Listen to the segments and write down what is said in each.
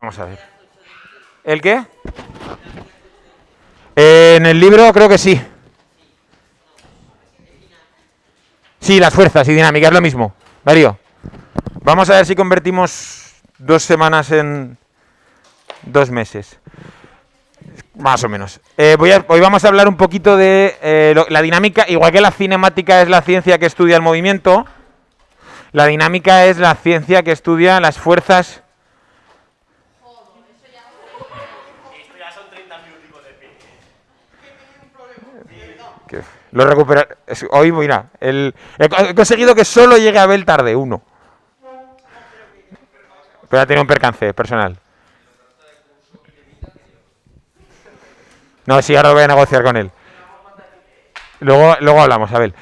Vamos a ver. ¿El qué? En el libro creo que sí. Sí, las fuerzas y dinámica, es lo mismo. Darío, vamos a ver si convertimos 2 semanas en 2 meses. Más o menos. Hoy vamos a hablar un poquito de la dinámica. Igual que la cinemática es la ciencia que estudia el movimiento, la dinámica es la ciencia que estudia las fuerzas. Lo recuperar. Hoy, mira, he conseguido que solo llegue a Abel tarde, uno. Pero ha tenido un percance personal. No, sí, ahora lo voy a negociar con él. Luego hablamos, Abel.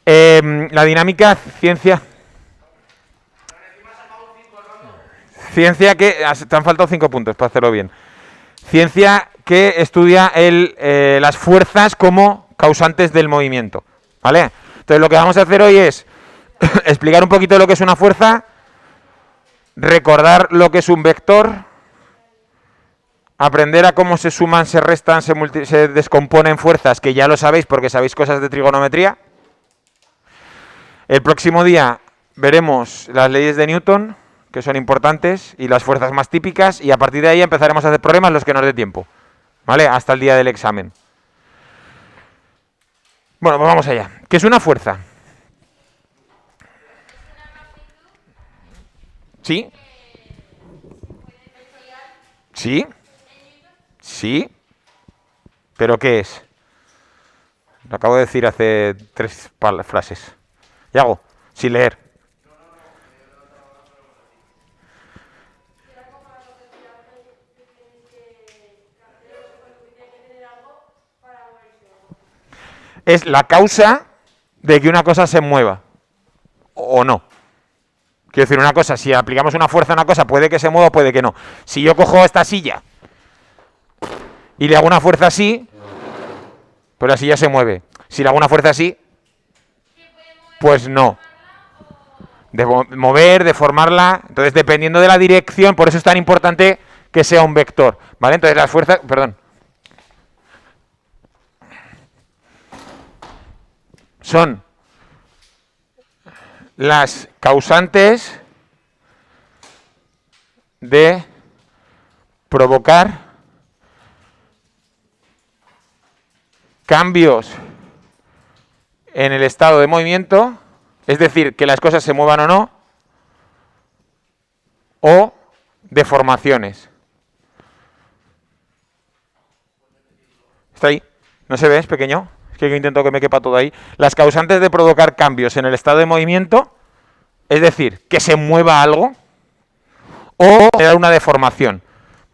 La dinámica, ciencia. Ciencia que. Te han faltado 5 puntos para hacerlo bien. Ciencia que estudia las fuerzas como causantes del movimiento. ¿Vale? Entonces lo que vamos a hacer hoy es explicar un poquito lo que es una fuerza, recordar lo que es un vector, aprender a cómo se suman, se restan, se descomponen fuerzas, que ya lo sabéis porque sabéis cosas de trigonometría. El próximo día veremos las leyes de Newton, que son importantes, y las fuerzas más típicas, y a partir de ahí empezaremos a hacer problemas los que nos dé tiempo. ¿Vale? Hasta el día del examen. Bueno, pues vamos allá. ¿Qué es una fuerza? ¿Sí? ¿Sí? ¿Sí? ¿Pero qué es? Lo acabo de decir hace 3 frases. Yago, sin leer. Es la causa de que una cosa se mueva. O no. Quiero decir, una cosa, si aplicamos una fuerza a una cosa, puede que se mueva o puede que no. Si yo cojo esta silla y le hago una fuerza así, pues la silla se mueve. Si le hago una fuerza así, pues no. De mover, de formarla. Entonces, dependiendo de la dirección, por eso es tan importante que sea un vector. ¿Vale? Entonces, las fuerzas... Perdón. Son las causantes de provocar cambios en el estado de movimiento, es decir, que las cosas se muevan o deformaciones. ¿Está ahí? ¿No se ve? ¿Es pequeño? Es que intento que me quepa todo ahí. Las causantes de provocar cambios en el estado de movimiento, es decir, que se mueva algo, o generar una deformación,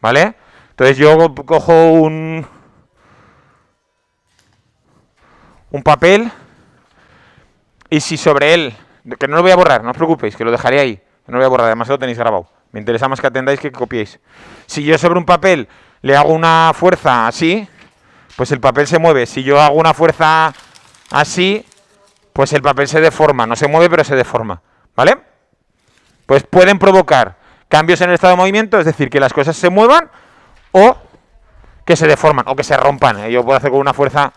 ¿vale? Entonces yo cojo un papel y si sobre él, que no lo voy a borrar, no os preocupéis, que lo dejaré ahí, que no lo voy a borrar, además lo tenéis grabado. Me interesa más que atendáis que copiéis. Si yo sobre un papel le hago una fuerza así, pues el papel se mueve. Si yo hago una fuerza así, pues el papel se deforma. No se mueve, pero se deforma, ¿vale? Pues pueden provocar cambios en el estado de movimiento, es decir, que las cosas se muevan o que se deforman o que se rompan. Yo puedo hacer con una fuerza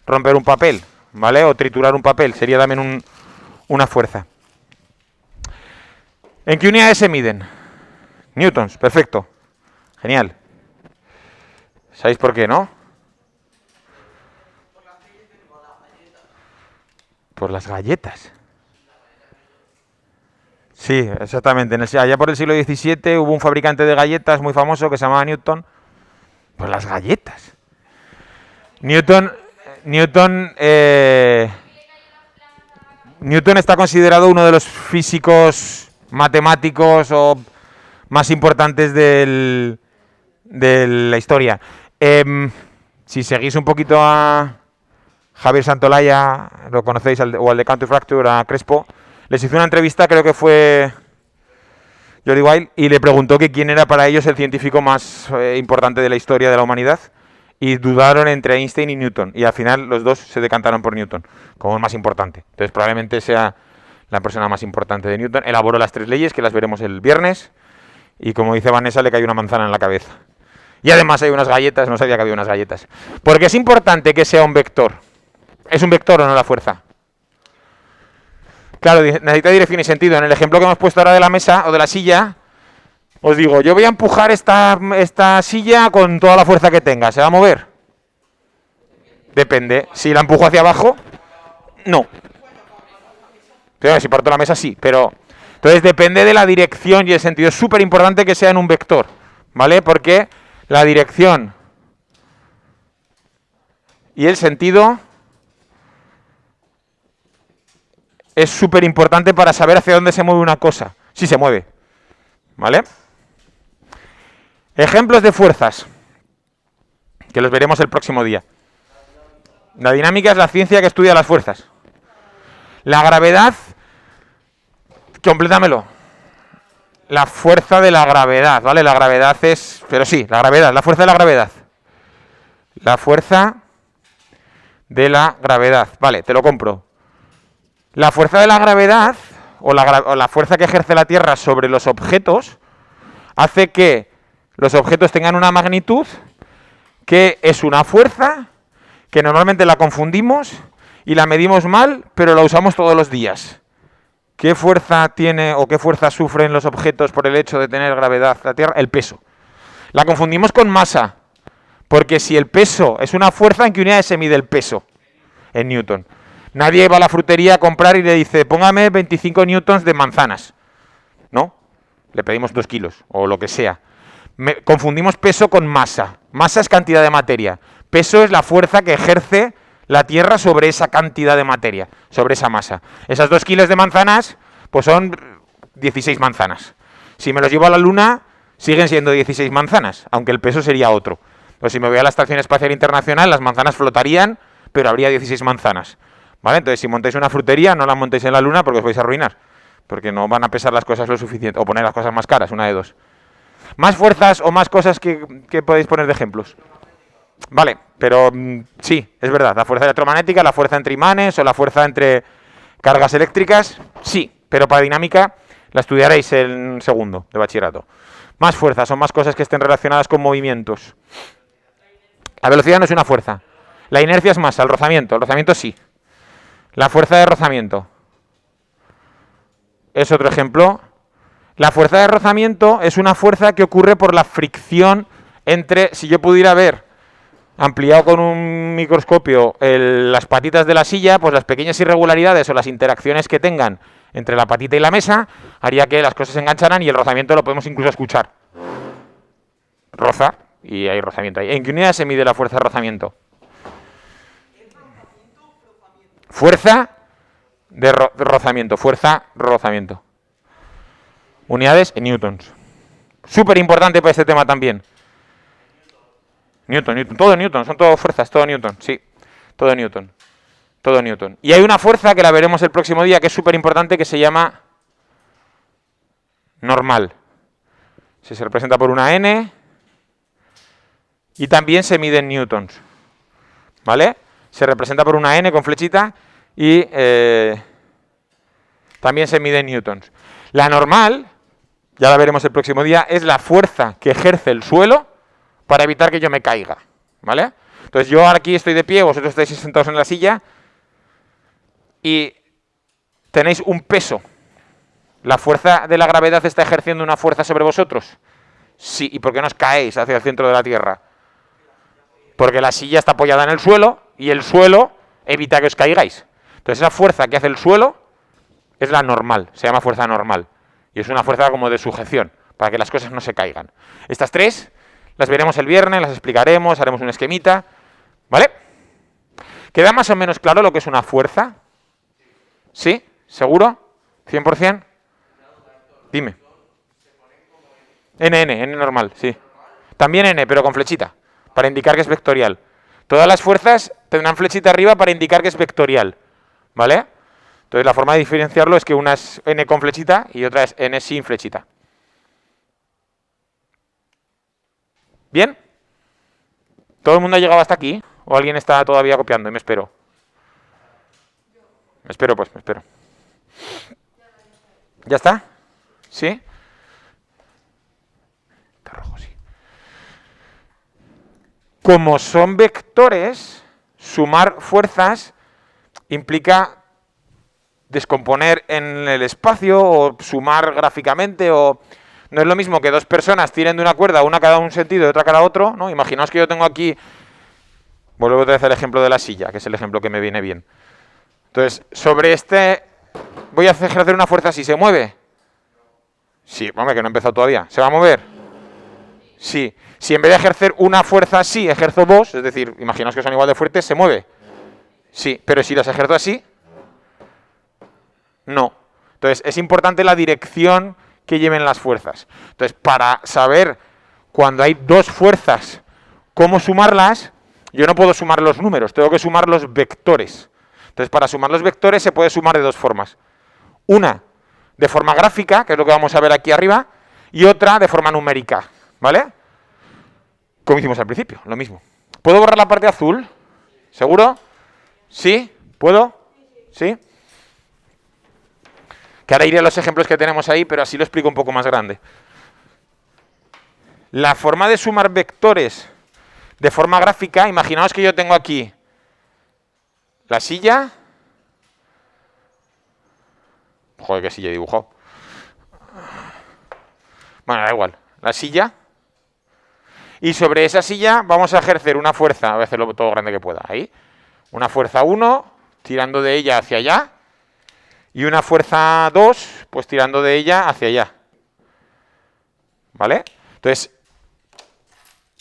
romper un papel, ¿vale? O triturar un papel, sería también una fuerza. ¿En qué unidades se miden? Newtons, perfecto. Genial. ¿Sabéis por qué, no? Por las galletas. Sí, exactamente. Allá por el siglo XVII hubo un fabricante de galletas muy famoso que se llamaba Newton. Por las galletas. Newton está considerado uno de los físicos matemáticos o más importantes de la historia. Si seguís un poquito a Javier Santolaya, lo conocéis, o al de Country Fracture, a Crespo, les hizo una entrevista, creo que fue Jordi Wild, y le preguntó que quién era para ellos el científico más importante de la historia de la humanidad, y dudaron entre Einstein y Newton, y al final los dos se decantaron por Newton como el más importante. Entonces probablemente sea la persona más importante de Newton. Elaboró las 3 leyes, que las veremos el viernes, Y como dice Vanessa, le cayó una manzana en la cabeza. Y además hay unas galletas, no sabía que había unas galletas. Porque es importante que sea un vector. ¿Es un vector o no la fuerza? Claro, necesita dirección y sentido. En el ejemplo que hemos puesto ahora de la mesa o de la silla, os digo, yo voy a empujar esta silla con toda la fuerza que tenga. ¿Se va a mover? Depende. Si la empujo hacia abajo, no. Pero si parto la mesa, sí. Pero entonces depende de la dirección y el sentido. Es súper importante que sea en un vector, ¿vale? Porque la dirección y el sentido es súper importante para saber hacia dónde se mueve una cosa. Si se mueve, ¿vale? Ejemplos de fuerzas, que los veremos el próximo día. La dinámica es la ciencia que estudia las fuerzas. La gravedad, complétamelo. La fuerza de la gravedad, ¿vale? La gravedad es... Pero sí, la gravedad, la fuerza de la gravedad. La fuerza de la gravedad. Vale, te lo compro. La fuerza de la gravedad, o la fuerza que ejerce la Tierra sobre los objetos, hace que los objetos tengan una magnitud que es una fuerza que normalmente la confundimos y la medimos mal, pero la usamos todos los días. ¿Qué fuerza tiene o qué fuerza sufren los objetos por el hecho de tener gravedad la Tierra? El peso. La confundimos con masa, porque si el peso es una fuerza, ¿en qué unidades se mide el peso? En Newton. Nadie va a la frutería a comprar y le dice, póngame 25 newtons de manzanas. ¿No? Le pedimos 2 kilos o lo que sea. Confundimos peso con masa. Masa es cantidad de materia. Peso es la fuerza que ejerce la Tierra sobre esa cantidad de materia, sobre esa masa. Esas 2 kilos de manzanas, pues son 16 manzanas. Si me los llevo a la Luna, siguen siendo 16 manzanas, aunque el peso sería otro. Pues si me voy a la Estación Espacial Internacional, las manzanas flotarían, pero habría 16 manzanas. ¿Vale? Entonces, si montáis una frutería, no la montéis en la Luna porque os vais a arruinar. Porque no van a pesar las cosas lo suficiente. O poner las cosas más caras, una de dos. ¿Más fuerzas o más cosas que podéis poner de ejemplos? Vale, pero sí, es verdad. La fuerza electromagnética, la fuerza entre imanes o la fuerza entre cargas eléctricas, sí. Pero para dinámica la estudiaréis en segundo de bachillerato. Más fuerzas o más cosas que estén relacionadas con movimientos. La velocidad no es una fuerza. La inercia es masa, el rozamiento sí. La fuerza de rozamiento es otro ejemplo. La fuerza de rozamiento es una fuerza que ocurre por la fricción entre, si yo pudiera ver ampliado con un microscopio las patitas de la silla, pues las pequeñas irregularidades o las interacciones que tengan entre la patita y la mesa haría que las cosas se engancharan y el rozamiento lo podemos incluso escuchar. Roza y hay rozamiento ahí. ¿En qué unidad se mide la fuerza de rozamiento? Fuerza de rozamiento, fuerza, rozamiento. Unidades en newtons. Súper importante para este tema también. Newton, todo Newton, son todo fuerzas, todo Newton, sí. Todo Newton. Todo Newton. Y hay una fuerza que la veremos el próximo día que es súper importante que se llama normal. Se representa por una N y también se mide en newtons. ¿Vale? Se representa por una N con flechita y también se mide en newtons. La normal, ya la veremos el próximo día, es la fuerza que ejerce el suelo para evitar que yo me caiga, ¿vale? Entonces yo aquí estoy de pie, vosotros estáis sentados en la silla y tenéis un peso. ¿La fuerza de la gravedad está ejerciendo una fuerza sobre vosotros? Sí, ¿y por qué no os caéis hacia el centro de la Tierra? Porque la silla está apoyada en el suelo y el suelo evita que os caigáis. Entonces esa fuerza que hace el suelo es la normal, se llama fuerza normal. Y es una fuerza como de sujeción, para que las cosas no se caigan. Estas tres las veremos el viernes, las explicaremos, haremos un esquemita. ¿Vale? ¿Queda más o menos claro lo que es una fuerza? ¿Sí? ¿Seguro? ¿100%? Dime. N normal, sí. También N, pero con flechita, para indicar que es vectorial. Todas las fuerzas tendrán flechita arriba para indicar que es vectorial. ¿Vale? Entonces la forma de diferenciarlo es que una es N con flechita y otra es N sin flechita. ¿Bien? ¿Todo el mundo ha llegado hasta aquí? ¿O alguien está todavía copiando y me espero? Me espero, pues, me espero. ¿Ya está? ¿Sí? Como son vectores, sumar fuerzas implica descomponer en el espacio o sumar gráficamente o... No es lo mismo que dos personas tiren de una cuerda, una cada un sentido y otra cada otro, ¿no? Imaginaos que yo tengo aquí... Vuelvo otra vez al ejemplo de la silla, que es el ejemplo que me viene bien. Entonces, sobre este... Voy a ejercer una fuerza así, ¿se mueve? Sí, hombre, que no he empezado todavía. ¿Se va a mover? Sí. Si en vez de ejercer una fuerza así, ejerzo dos, es decir, imaginaos que son igual de fuertes, ¿se mueve? Sí, pero si las ejerzo así, no. Entonces, es importante la dirección que lleven las fuerzas. Entonces, para saber cuando hay dos fuerzas, cómo sumarlas, yo no puedo sumar los números, tengo que sumar los vectores. Entonces, para sumar los vectores se puede sumar de dos formas. Una, de forma gráfica, que es lo que vamos a ver aquí arriba, y otra de forma numérica, ¿vale? Como hicimos al principio, lo mismo. ¿Puedo borrar la parte azul? ¿Seguro? ¿Sí? ¿Puedo? ¿Sí? Que ahora iré a los ejemplos que tenemos ahí, pero así lo explico un poco más grande. La forma de sumar vectores de forma gráfica, imaginaos que yo tengo aquí la silla. Joder, qué silla he dibujado. Bueno, da igual. La silla. Y sobre esa silla vamos a ejercer una fuerza, voy a hacerlo todo grande que pueda, ahí. Una fuerza 1, tirando de ella hacia allá. Y una fuerza 2, pues tirando de ella hacia allá. ¿Vale? Entonces,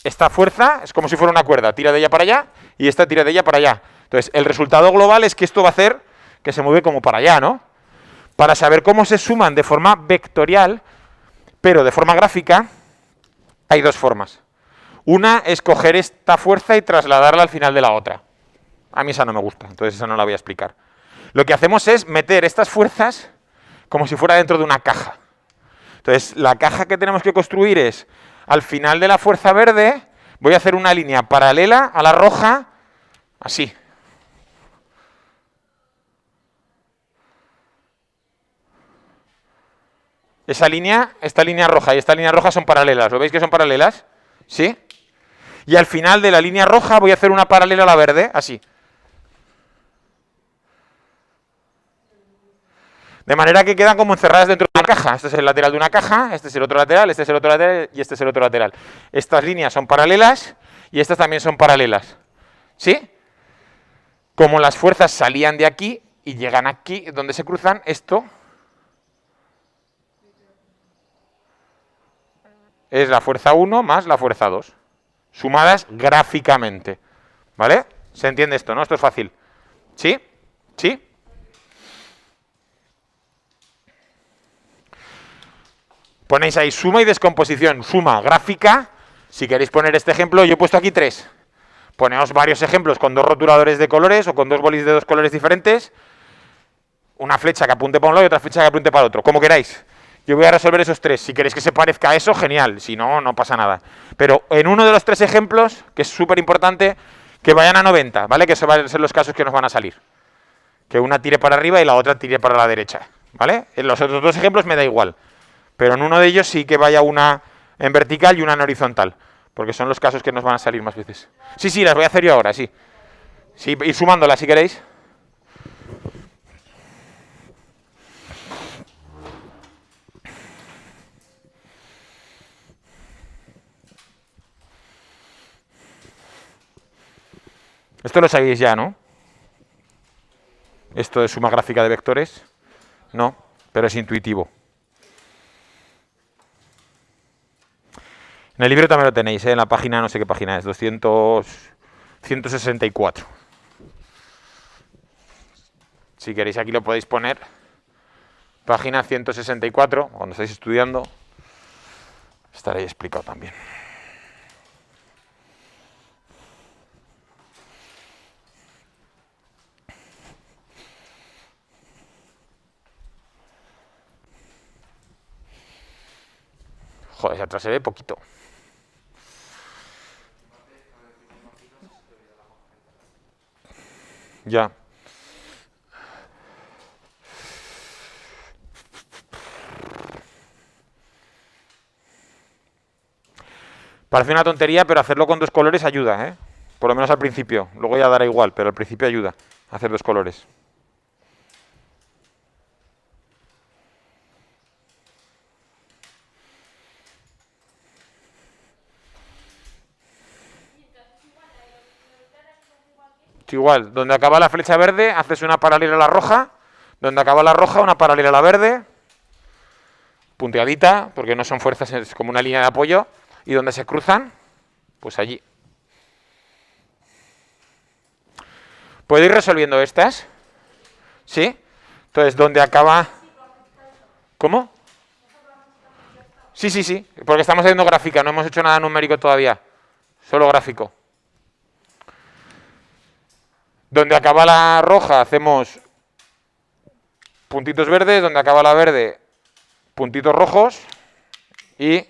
esta fuerza es como si fuera una cuerda, tira de ella para allá y esta tira de ella para allá. Entonces, el resultado global es que esto va a hacer que se mueve como para allá, ¿no? Para saber cómo se suman de forma vectorial, pero de forma gráfica, hay dos formas. Una es coger esta fuerza y trasladarla al final de la otra. A mí esa no me gusta, entonces esa no la voy a explicar. Lo que hacemos es meter estas fuerzas como si fuera dentro de una caja. Entonces, la caja que tenemos que construir es, al final de la fuerza verde, voy a hacer una línea paralela a la roja, así. Esta línea roja y esta línea roja son paralelas. ¿Lo veis que son paralelas? ¿Sí? Y al final de la línea roja voy a hacer una paralela a la verde, así. De manera que quedan como encerradas dentro de una caja. Este es el lateral de una caja, este es el otro lateral, este es el otro lateral y este es el otro lateral. Estas líneas son paralelas y estas también son paralelas. ¿Sí? Como las fuerzas salían de aquí y llegan aquí, donde se cruzan, esto es la fuerza 1 más la fuerza 2, sumadas gráficamente. ¿Vale? ¿Se entiende esto, no? Esto es fácil. ¿Sí? ¿Sí? Ponéis ahí suma y descomposición. Suma gráfica. Si queréis poner este ejemplo, yo he puesto aquí 3. Poneos varios ejemplos con dos rotuladores de colores o con dos bolis de dos colores diferentes. Una flecha que apunte para un lado y otra flecha que apunte para el otro. Como queráis. Yo voy a resolver esos 3. Si queréis que se parezca a eso, genial. Si no, no pasa nada. Pero en uno de los 3 ejemplos, que es súper importante, que vayan a 90, ¿vale? Que esos van a ser los casos que nos van a salir. Que una tire para arriba y la otra tire para la derecha, ¿vale? En los otros 2 ejemplos me da igual. Pero en uno de ellos sí que vaya una en vertical y una en horizontal. Porque son los casos que nos van a salir más veces. Sí, sí, las voy a hacer yo ahora, sí. Sí, ir sumándolas si queréis. Esto lo sabéis ya, ¿no? Esto de suma gráfica de vectores. No, pero es intuitivo. En el libro también lo tenéis, ¿eh? En la página, no sé qué página es, 164. Si queréis aquí lo podéis poner. Página 164, cuando estáis estudiando, estará ahí explicado también. Joder, atrás se ve poquito. Ya. Parece una tontería, pero hacerlo con dos colores ayuda, ¿eh? Por lo menos al principio. Luego ya dará igual, pero al principio ayuda a hacer dos colores. Igual, donde acaba la flecha verde, haces una paralela a la roja. Donde acaba la roja, una paralela a la verde. Punteadita, porque no son fuerzas, es como una línea de apoyo. Y donde se cruzan, pues allí. ¿Puedo ir resolviendo estas? ¿Sí? Entonces, ¿dónde acaba? ¿Cómo? Sí, sí, sí, porque estamos haciendo gráfica, no hemos hecho nada numérico todavía. Solo gráfico. Donde acaba la roja hacemos puntitos verdes, donde acaba la verde puntitos rojos y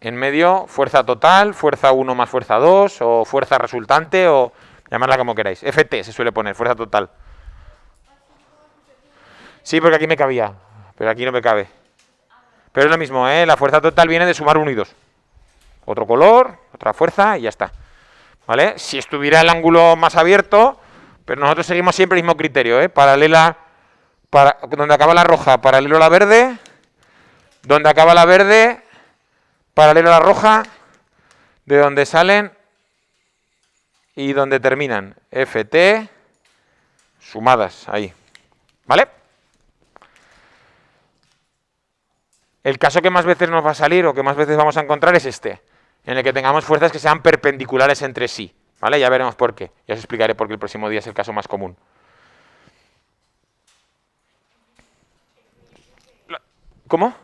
en medio fuerza total, fuerza 1 más fuerza 2 o fuerza resultante o llamarla como queráis. FT se suele poner, fuerza total. Sí, porque aquí me cabía, pero aquí no me cabe. Pero es lo mismo, ¿eh? La fuerza total viene de sumar 1 y 2. Otro color, otra fuerza y ya está. ¿Vale? Si estuviera el ángulo más abierto, pero nosotros seguimos siempre el mismo criterio, ¿eh? Paralela, donde acaba la roja, paralelo a la verde, donde acaba la verde, paralelo a la roja, de donde salen y donde terminan. FT, sumadas, ahí. ¿Vale? El caso que más veces nos va a salir o que más veces vamos a encontrar es este, en el que tengamos fuerzas que sean perpendiculares entre sí. ¿Vale? Ya veremos por qué. Ya os explicaré por qué el próximo día es el caso más común. ¿Cómo?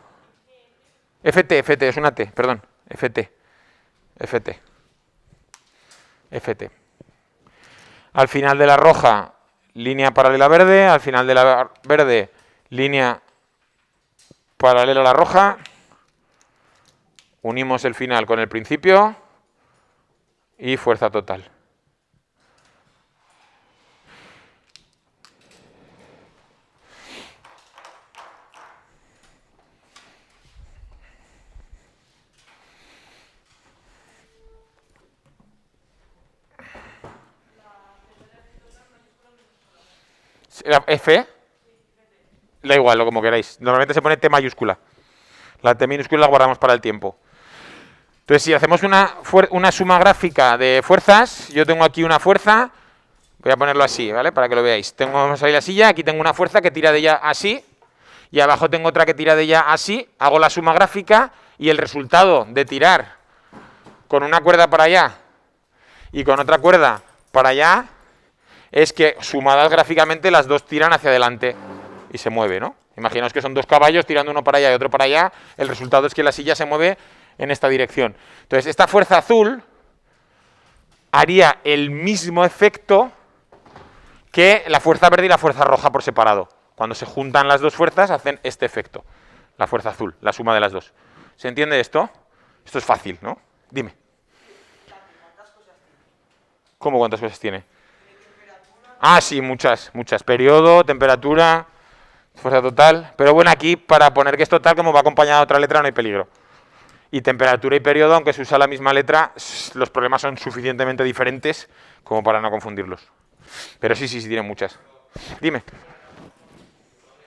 FT, es una T, perdón. FT. Al final de la roja, línea paralela verde. Al final de la verde, línea paralela a la roja. Unimos el final con el principio. Y fuerza total. La F, da igual, lo como queráis. Normalmente se pone T mayúscula. La T minúscula la guardamos para el tiempo. Entonces, si hacemos una suma gráfica de fuerzas, yo tengo aquí una fuerza, voy a ponerlo así, ¿vale? Para que lo veáis. Vamos a ir la silla, aquí tengo una fuerza que tira de ella así, y abajo tengo otra que tira de ella así, hago la suma gráfica, y el resultado de tirar con una cuerda para allá y con otra cuerda para allá es que sumadas gráficamente las dos tiran hacia adelante y se mueve, ¿no? Imaginaos que son dos caballos tirando uno para allá y otro para allá, el resultado es que la silla se mueve en esta dirección. Entonces, esta fuerza azul haría el mismo efecto que la fuerza verde y la fuerza roja por separado. Cuando se juntan las dos fuerzas hacen este efecto, la fuerza azul, la suma de las dos. ¿Se entiende esto? Esto es fácil, ¿no? Dime. ¿Cómo cuántas cosas tiene? Ah, sí, muchas. Periodo, temperatura, fuerza total. Pero bueno, aquí para poner que es total, como va acompañada de otra letra, no hay peligro. Y temperatura y periodo, aunque se usa la misma letra, los problemas son suficientemente diferentes como para no confundirlos. Pero sí, tienen muchas. Dime.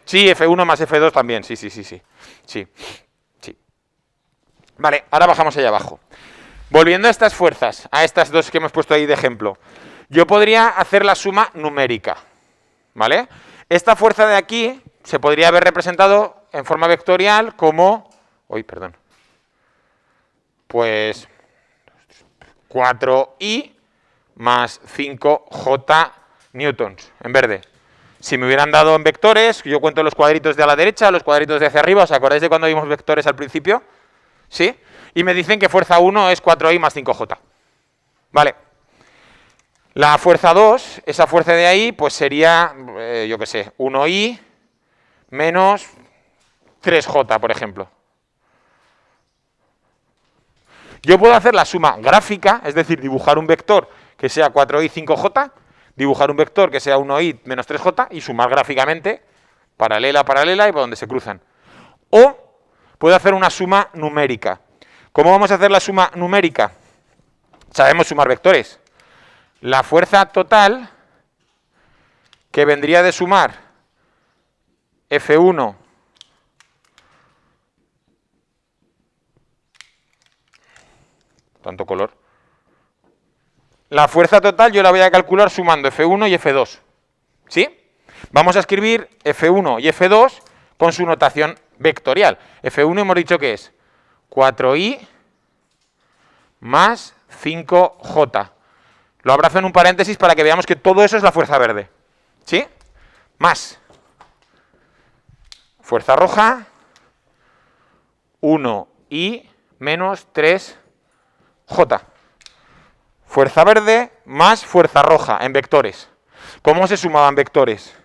Sí, F1 más F2 también, sí. Vale, ahora bajamos allá abajo. Volviendo a estas fuerzas, a estas dos que hemos puesto ahí de ejemplo, yo podría hacer la suma numérica, ¿vale? Esta fuerza de aquí se podría haber representado en forma vectorial como... Pues 4i más 5j newtons, en verde. Si me hubieran dado en vectores, yo cuento los cuadritos de a la derecha, los cuadritos de hacia arriba, ¿os acordáis de cuando vimos vectores al principio? ¿Sí? Y me dicen que fuerza 1 es 4i más 5j. Vale. La fuerza 2, esa fuerza de ahí, pues sería, yo qué sé, 1i menos 3j, por ejemplo. Yo puedo hacer la suma gráfica, es decir, dibujar un vector que sea 4i 5j, dibujar un vector que sea 1i menos 3j y sumar gráficamente, paralela a paralela y por donde se cruzan. O puedo hacer una suma numérica. ¿Cómo vamos a hacer la suma numérica? Sabemos sumar vectores. La fuerza total que vendría de sumar F1 tanto color. La fuerza total yo la voy a calcular sumando F1 y F2. ¿Sí? Vamos a escribir F1 y F2 con su notación vectorial. F1 hemos dicho que es 4i más 5j. Lo abrazo en un paréntesis para que veamos que todo eso es la fuerza verde. ¿Sí? Más fuerza roja, 1i menos 3j. Fuerza verde más fuerza roja en vectores. ¿Cómo se sumaban vectores?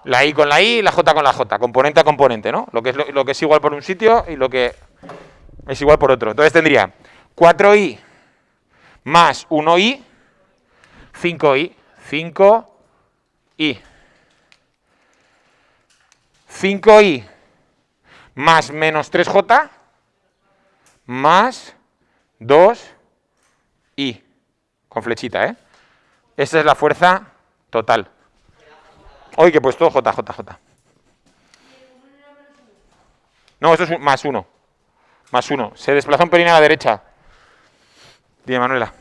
La i con la i y la j con la j, componente a componente, ¿no? Lo que es igual por un sitio y lo que es igual por otro. Entonces tendría 4i más 1i, 5i, 5i. 5i más menos 3j más 2i. Con flechita, ¿eh? Esta es la fuerza total. Hoy que he puesto j. No, esto es más 1. Más 1. Se desplaza un pelín a la derecha. Dime, Manuela.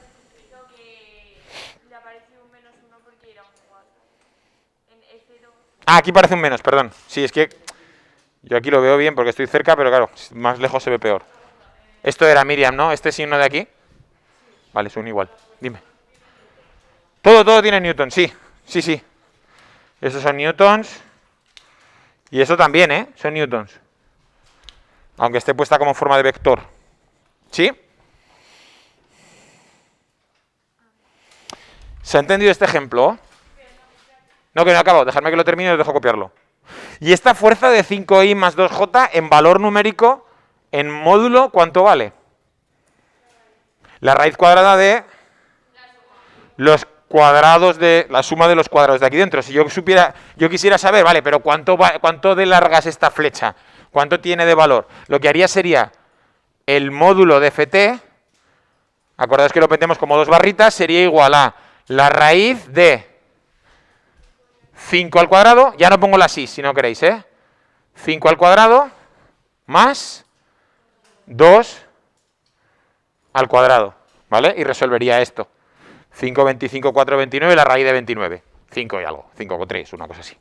Ah, aquí parece un menos, perdón. Sí, es que yo aquí lo veo bien porque estoy cerca, pero claro, más lejos se ve peor. Esto era Miriam, ¿no? ¿Este signo de aquí? Vale, son igual. Dime. Todo tiene newtons, sí. Sí. Estos son newtons. Y eso también, ¿eh? Son newtons. Aunque esté puesta como forma de vector. ¿Sí? ¿Se ha entendido este ejemplo? No, que no acabo. Dejadme que lo termine y os dejo copiarlo. Y esta fuerza de 5i más 2j en valor numérico, en módulo, ¿cuánto vale? La raíz cuadrada de los cuadrados de la suma de los cuadrados de aquí dentro. Si yo quisiera saber, vale, pero ¿cuánto de larga es esta flecha? ¿Cuánto tiene de valor? Lo que haría sería el módulo de ft, acordaos que lo metemos como dos barritas, sería igual a la raíz de 5 al cuadrado, ya no pongo la así si no queréis, 5 al cuadrado más 2 al cuadrado, ¿vale? Y resolvería esto. 5, 25, 4, 29, la raíz de 29. 5 y algo, 5,3, una cosa así.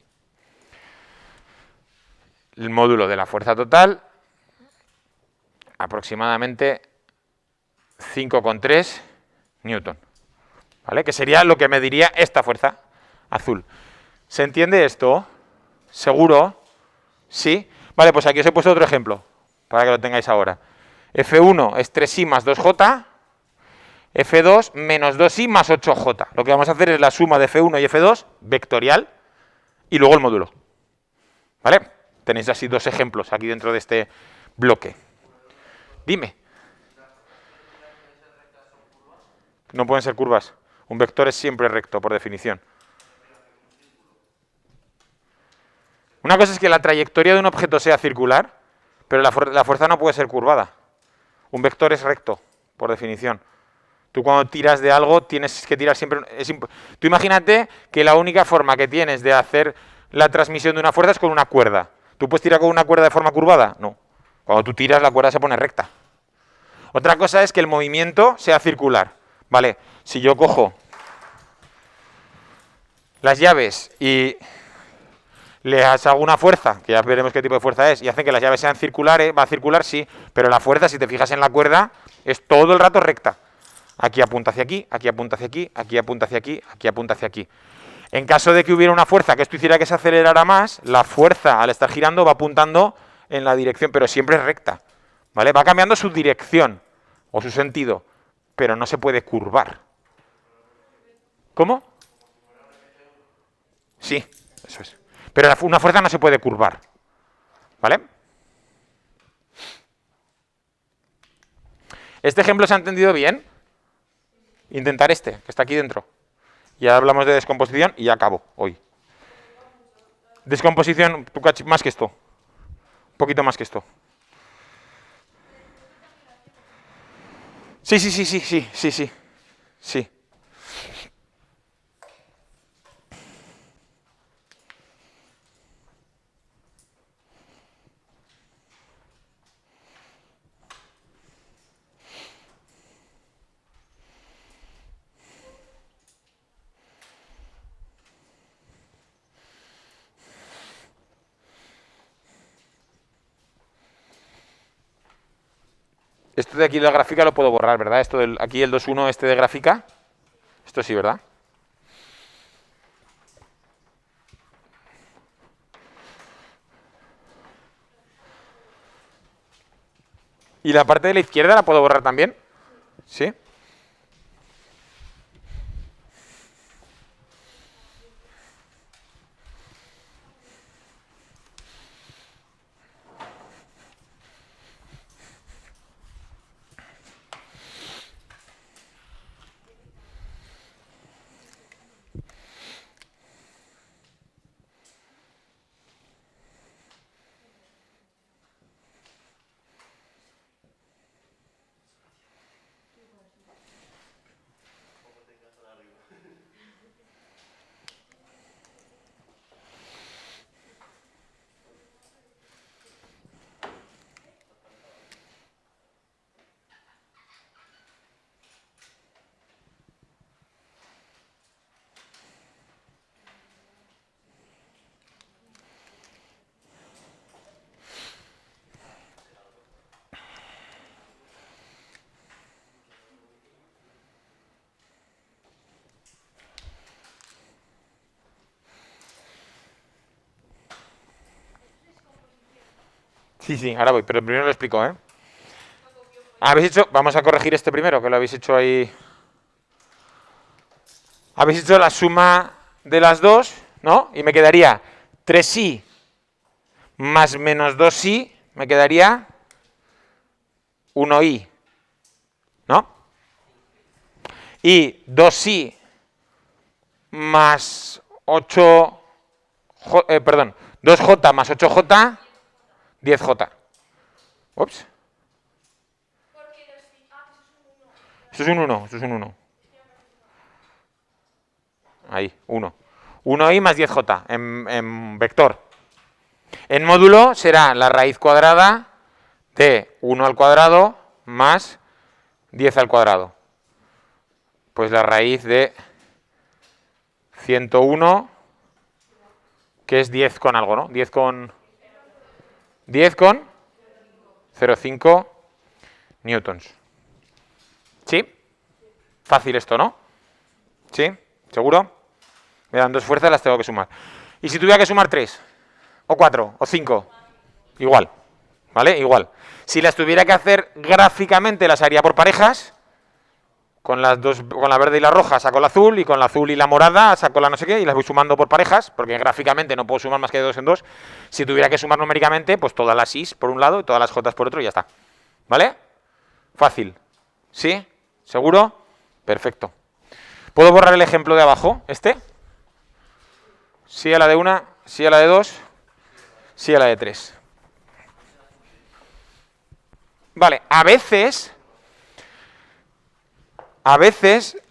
El módulo de la fuerza total, aproximadamente 5,3 newton, ¿vale? Que sería lo que mediría esta fuerza azul. ¿Se entiende esto? ¿Seguro? ¿Sí? Vale, pues aquí os he puesto otro ejemplo, para que lo tengáis ahora. F1 es 3i más 2j, F2 menos 2i más 8j. Lo que vamos a hacer es la suma de F1 y F2, vectorial, y luego el módulo. ¿Vale? Tenéis así dos ejemplos aquí dentro de este bloque. Dime. No pueden ser curvas. Un vector es siempre recto, por definición. Una cosa es que la trayectoria de un objeto sea circular, pero la fuerza no puede ser curvada. Un vector es recto, por definición. Tú cuando tiras de algo tienes que tirar siempre... Tú imagínate que la única forma que tienes de hacer la transmisión de una fuerza es con una cuerda. ¿Tú puedes tirar con una cuerda de forma curvada? No. Cuando tú tiras la cuerda se pone recta. Otra cosa es que el movimiento sea circular. Vale, si yo cojo las llaves y les hago una fuerza, que ya veremos qué tipo de fuerza es, y hacen que las llaves sean circulares, va a circular, sí, pero la fuerza, si te fijas en la cuerda, es todo el rato recta. Aquí apunta hacia aquí, aquí apunta hacia aquí, aquí apunta hacia aquí, aquí apunta hacia aquí. En caso de que hubiera una fuerza que esto hiciera que se acelerara más, la fuerza al estar girando va apuntando en la dirección, pero siempre es recta, ¿vale? Va cambiando su dirección o su sentido, pero no se puede curvar. ¿Cómo? Sí, eso es. Pero una fuerza no se puede curvar, ¿vale? ¿Este ejemplo se ha entendido bien? Intentar este, que está aquí dentro. Ya hablamos de descomposición y ya acabo hoy. Descomposición, más que esto. Un poquito más que esto. Sí, sí, sí, sí, sí, sí, sí. Sí. Esto de aquí de la gráfica lo puedo borrar, ¿verdad? Esto del, aquí el 2.1 este de gráfica. Esto sí, ¿verdad? ¿Y la parte de la izquierda la puedo borrar también? ¿Sí? Sí, sí, ahora voy, pero primero lo explico, ¿eh? Habéis hecho, vamos a corregir este primero, que lo habéis hecho ahí. Habéis hecho la suma de las dos, ¿no? Y me quedaría 3i más menos 2i, me quedaría 1i, ¿no? Y 2i más 8, perdón, 2j más 8j, 10j. Ups. Esto es un 1, esto es un 1. Ahí, 1. 1i más 10j en vector. En módulo será la raíz cuadrada de 1 al cuadrado más 10 al cuadrado. Pues la raíz de 101, que es 10 con algo, ¿no? 10 con 0,5 newtons. ¿Sí? Fácil esto, ¿no? ¿Sí? ¿Seguro? Me dan dos fuerzas, las tengo que sumar. ¿Y si tuviera que sumar 3? ¿O 4? ¿O 5? Igual. ¿Vale? Igual. Si las tuviera que hacer gráficamente, las haría por parejas. Con las dos, con la verde y la roja saco la azul, y con la azul y la morada saco la no sé qué, y las voy sumando por parejas, porque gráficamente no puedo sumar más que de 2 en 2. Si tuviera que sumar numéricamente, pues todas las i's por un lado y todas las j's por otro y ya está. ¿Vale? Fácil. ¿Sí? ¿Seguro? Perfecto. ¿Puedo borrar el ejemplo de abajo? ¿Este? Sí a la de una, sí a la de dos, sí a la de tres. Vale, a veces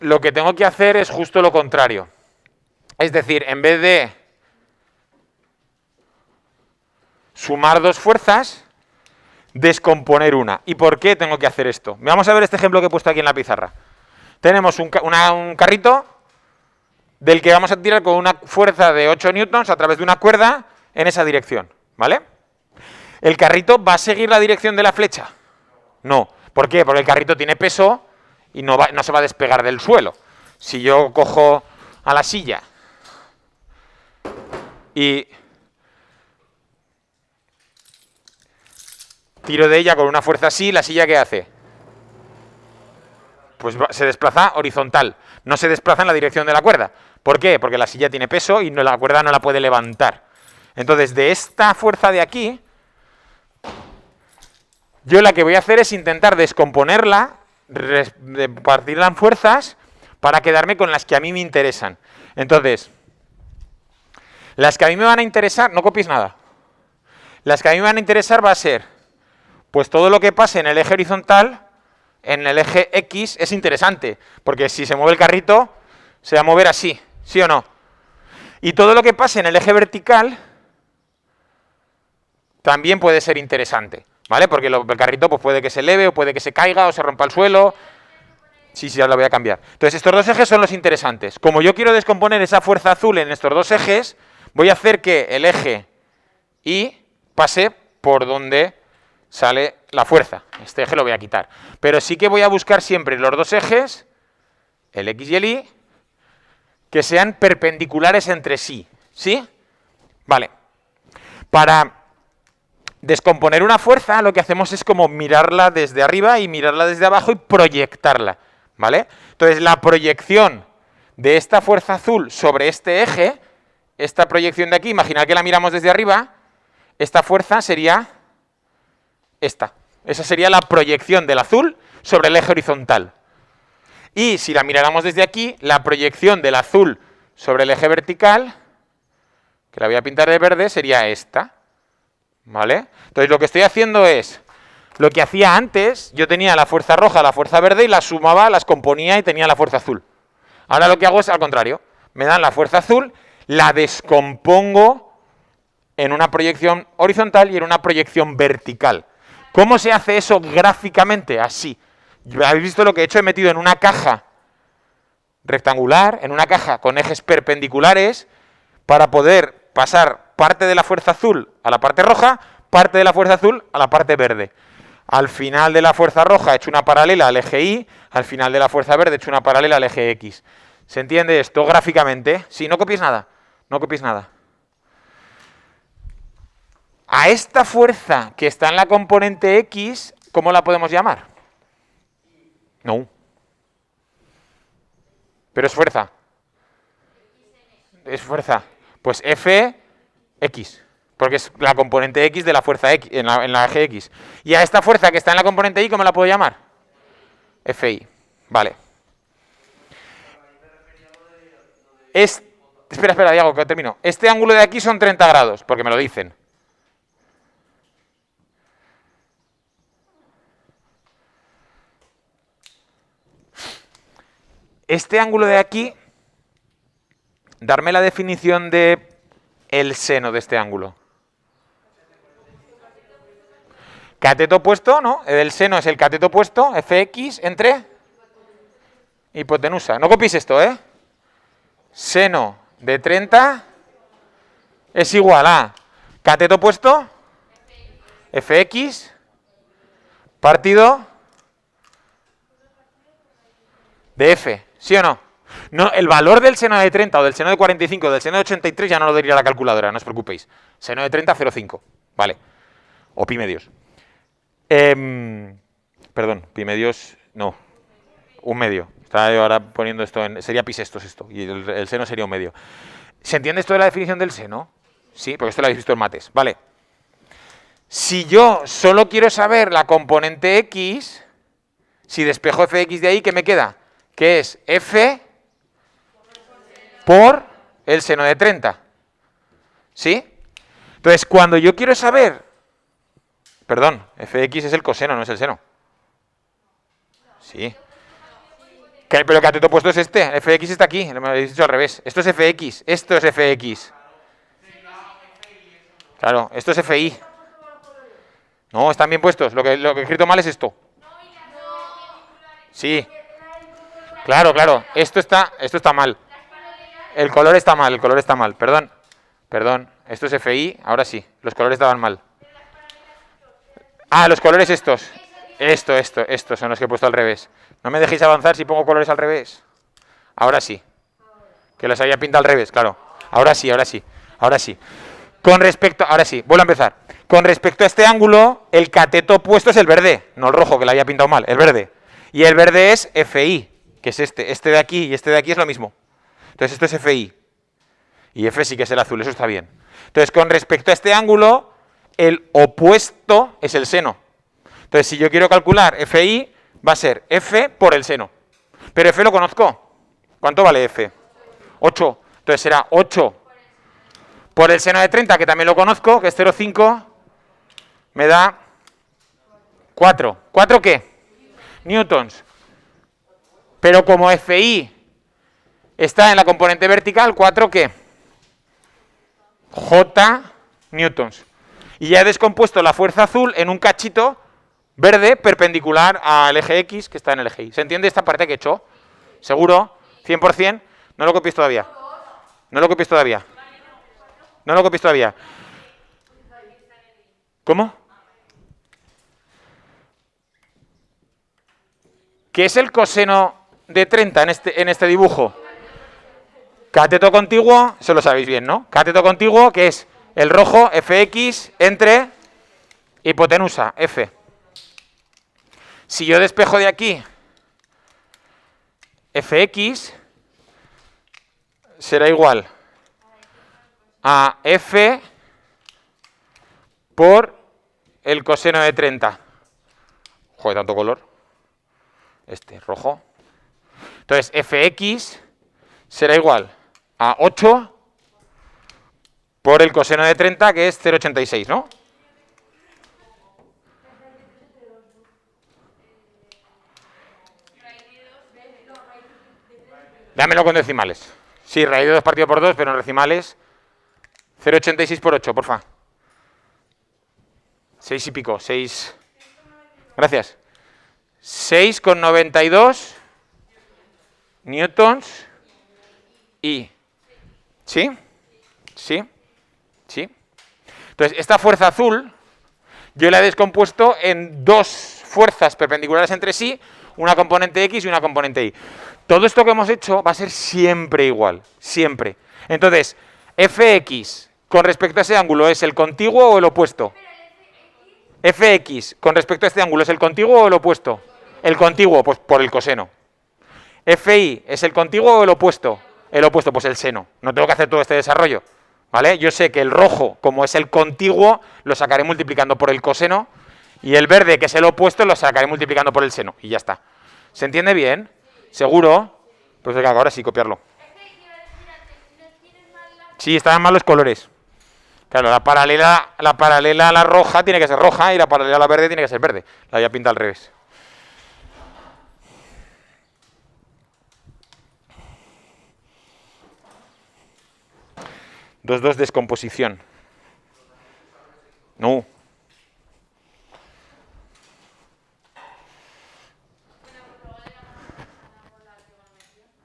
lo que tengo que hacer es justo lo contrario. Es decir, en vez de sumar dos fuerzas, descomponer una. ¿Y por qué tengo que hacer esto? Vamos a ver este ejemplo que he puesto aquí en la pizarra. Tenemos un carrito del que vamos a tirar con una fuerza de 8 newtons a través de una cuerda en esa dirección, ¿vale? ¿El carrito va a seguir la dirección de la flecha? No. ¿Por qué? Porque el carrito tiene peso y no se va a despegar del suelo. Si yo cojo a la silla y tiro de ella con una fuerza así, ¿la silla qué hace? Pues se desplaza horizontal, no se desplaza en la dirección de la cuerda. ¿Por qué? Porque la silla tiene peso y la cuerda no la puede levantar. Entonces, de esta fuerza de aquí, yo la que voy a hacer es intentar descomponerla, partirla en fuerzas, para quedarme con las que a mí me interesan. Entonces, las que a mí me van a interesar, no copies nada. Las que a mí me van a interesar va a ser, pues todo lo que pase en el eje horizontal en el eje X es interesante, porque si se mueve el carrito, se va a mover así, ¿sí o no? Y todo lo que pase en el eje vertical también puede ser interesante, ¿vale? Porque el carrito pues, puede que se eleve, o puede que se caiga, o se rompa el suelo. Sí, ya lo voy a cambiar. Entonces, estos dos ejes son los interesantes. Como yo quiero descomponer esa fuerza azul en estos dos ejes, voy a hacer que el eje Y pase por donde sale la fuerza. Este eje lo voy a quitar. Pero sí que voy a buscar siempre los dos ejes, el X y el Y, que sean perpendiculares entre sí. ¿Sí? Vale. Para descomponer una fuerza, lo que hacemos es como mirarla desde arriba y mirarla desde abajo y proyectarla. ¿Vale? Entonces, la proyección de esta fuerza azul sobre este eje, esta proyección de aquí, imaginad que la miramos desde arriba, esta fuerza sería esta. Esa sería la proyección del azul sobre el eje horizontal. Y si la miráramos desde aquí, la proyección del azul sobre el eje vertical, que la voy a pintar de verde, sería esta. ¿Vale? Entonces, lo que estoy haciendo es lo que hacía antes. Yo tenía la fuerza roja, la fuerza verde y las sumaba, las componía y tenía la fuerza azul. Ahora lo que hago es al contrario. Me dan la fuerza azul, la descompongo en una proyección horizontal y en una proyección vertical. ¿Cómo se hace eso gráficamente? Así. ¿Habéis visto lo que he hecho? He metido en una caja rectangular, en una caja con ejes perpendiculares, para poder pasar parte de la fuerza azul a la parte roja, parte de la fuerza azul a la parte verde. Al final de la fuerza roja he hecho una paralela al eje Y, al final de la fuerza verde he hecho una paralela al eje X. ¿Se entiende esto gráficamente? Sí, no copies nada. No copies nada. A esta fuerza que está en la componente X, ¿cómo la podemos llamar? No. Pero es fuerza. Es fuerza. Pues Fx. Porque es la componente X de la fuerza X, en la eje X. Y a esta fuerza que está en la componente Y, ¿cómo la puedo llamar? Fi. Vale. Espera, Diego, que termino. Este ángulo de aquí son 30 grados, porque me lo dicen. Este ángulo de aquí, darme la definición de el seno de este ángulo. Cateto opuesto, ¿no? El seno es el cateto opuesto, Fx, entre hipotenusa. No copies esto, ¿eh? Seno de 30 es igual a cateto opuesto, Fx, partido de F. ¿Sí o no? No, el valor del seno de 30 o del seno de 45 o del seno de 83 ya no lo diría la calculadora, no os preocupéis. Seno de 30, 0,5. Vale. O pi medios. Perdón, pi medios, no. Un medio. Estaba yo ahora poniendo esto en... Sería pi sextos esto, y el seno sería un medio. ¿Se entiende esto de la definición del seno? Sí, porque esto lo habéis visto en mates. Vale. Si yo solo quiero saber la componente X, si despejo Fx de ahí, ¿qué me queda? Que es F por el seno de 30. ¿Sí? Entonces, cuando yo quiero saber... Perdón, Fx es el coseno, no es el seno. Sí. Pero el cateto opuesto es este. Fx está aquí, me habéis dicho al revés. Esto es Fx, esto es Fx. Claro, esto es Fi. No, están bien puestos. Lo que he escrito mal es esto. Sí. Claro. Esto está mal. El color está mal. Perdón. Esto es Fi, ahora sí. Los colores estaban mal. Ah, los colores estos. Estos son los que he puesto al revés. No me dejéis avanzar si pongo colores al revés. Ahora sí. Que los había pintado al revés, claro. Ahora sí. Ahora sí, vuelvo a empezar. Con respecto a este ángulo, el cateto opuesto es el verde, no el rojo, que lo había pintado mal, el verde. Y el verde es Fi, que es este. Este de aquí y este de aquí es lo mismo. Entonces esto es Fi. Y F sí que es el azul, eso está bien. Entonces, con respecto a este ángulo, el opuesto es el seno. Entonces, si yo quiero calcular Fi, va a ser F por el seno. Pero F lo conozco. ¿Cuánto vale F? 8. Entonces será 8 por el seno de 30, que también lo conozco, que es 0,5, me da 4. ¿4 qué? newtons. Pero como Fi está en la componente vertical, 4 ¿qué? J newtons. Y ya he descompuesto la fuerza azul en un cachito verde perpendicular al eje X que está en el eje Y. ¿Se entiende esta parte que he hecho? ¿Seguro? ¿100%? No lo copies todavía. No lo copies todavía. No lo copies todavía. ¿Cómo? ¿Qué es el coseno de 30 en este dibujo? Cateto contiguo, eso lo sabéis bien, ¿no? Cateto contiguo, que es el rojo, Fx, entre hipotenusa, F. Si yo despejo de aquí Fx, será igual a F por el coseno de 30. Joder, tanto color. Este, rojo. Entonces, Fx será igual a 8 por el coseno de 30, que es 0,86, ¿no? Dámelo con decimales. Sí, raíz de 2 partido por 2, pero en decimales 0,86 por 8, porfa. 6 y pico, 6. Gracias. 6,92 newtons y... ¿Sí? ¿Sí? ¿Sí? Entonces, esta fuerza azul yo la he descompuesto en dos fuerzas perpendiculares entre sí, una componente X y una componente Y. Todo esto que hemos hecho va a ser siempre igual, siempre. Entonces, Fx con respecto a ese ángulo, ¿es el contiguo o el opuesto? Fx con respecto a este ángulo, ¿es el contiguo o el opuesto? El contiguo, pues por el coseno. Fi, ¿es el contiguo o el opuesto? El opuesto, pues el seno. No tengo que hacer todo este desarrollo, ¿vale? Yo sé que el rojo, como es el contiguo, lo sacaré multiplicando por el coseno, y el verde, que es el opuesto, lo sacaré multiplicando por el seno, y ya está. ¿Se entiende bien? ¿Seguro? Pues venga, ahora sí, copiarlo. Sí, estaban mal los colores. Claro, la paralela a la roja tiene que ser roja y la paralela a la verde tiene que ser verde. La había pintado al revés. Dos descomposición. No.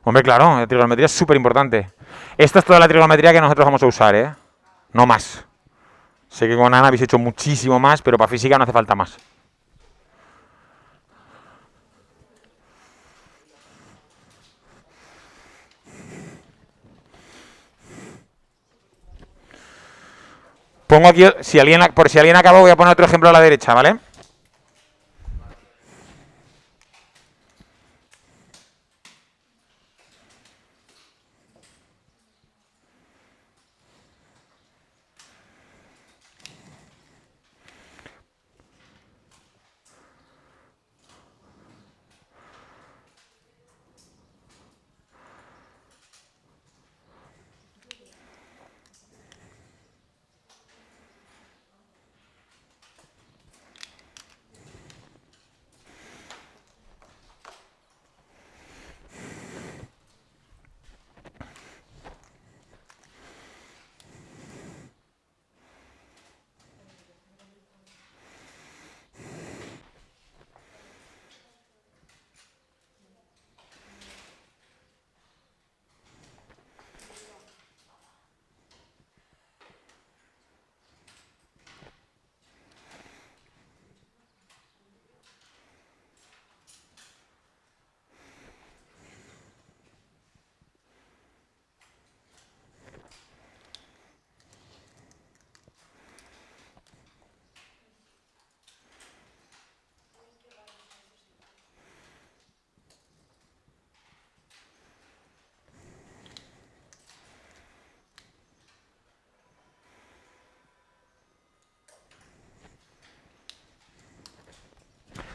Hombre, claro, la trigonometría es súper importante. Esta es toda la trigonometría que nosotros vamos a usar, ¿eh? No más. Sé que con Ana habéis hecho muchísimo más, pero para física no hace falta más. Pongo aquí, por si alguien acabó, voy a poner otro ejemplo a la derecha, ¿vale?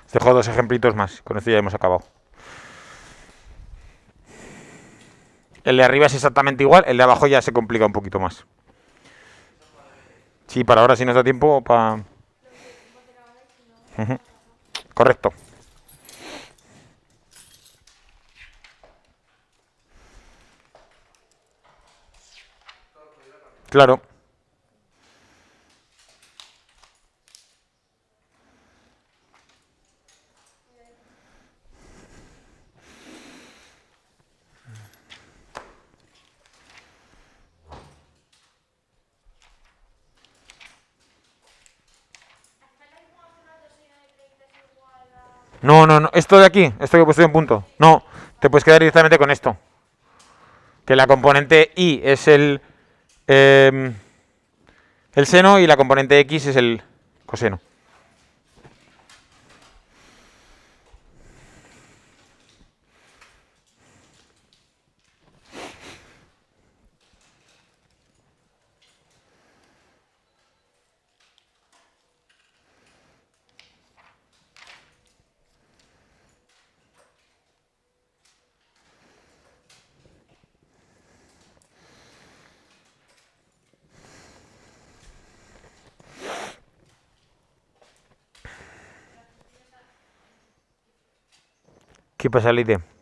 Os dejo dos ejemplitos más, con esto ya hemos acabado. El de arriba es exactamente igual, el de abajo ya se complica un poquito más. Sí, para ahora si nos da tiempo, para... Correcto. Claro. No, no, no. Esto de aquí, esto que he puesto en punto. No, te puedes quedar directamente con esto. Que la componente y es em, el seno y la componente x es el coseno. ¿Qué pasa, Lite?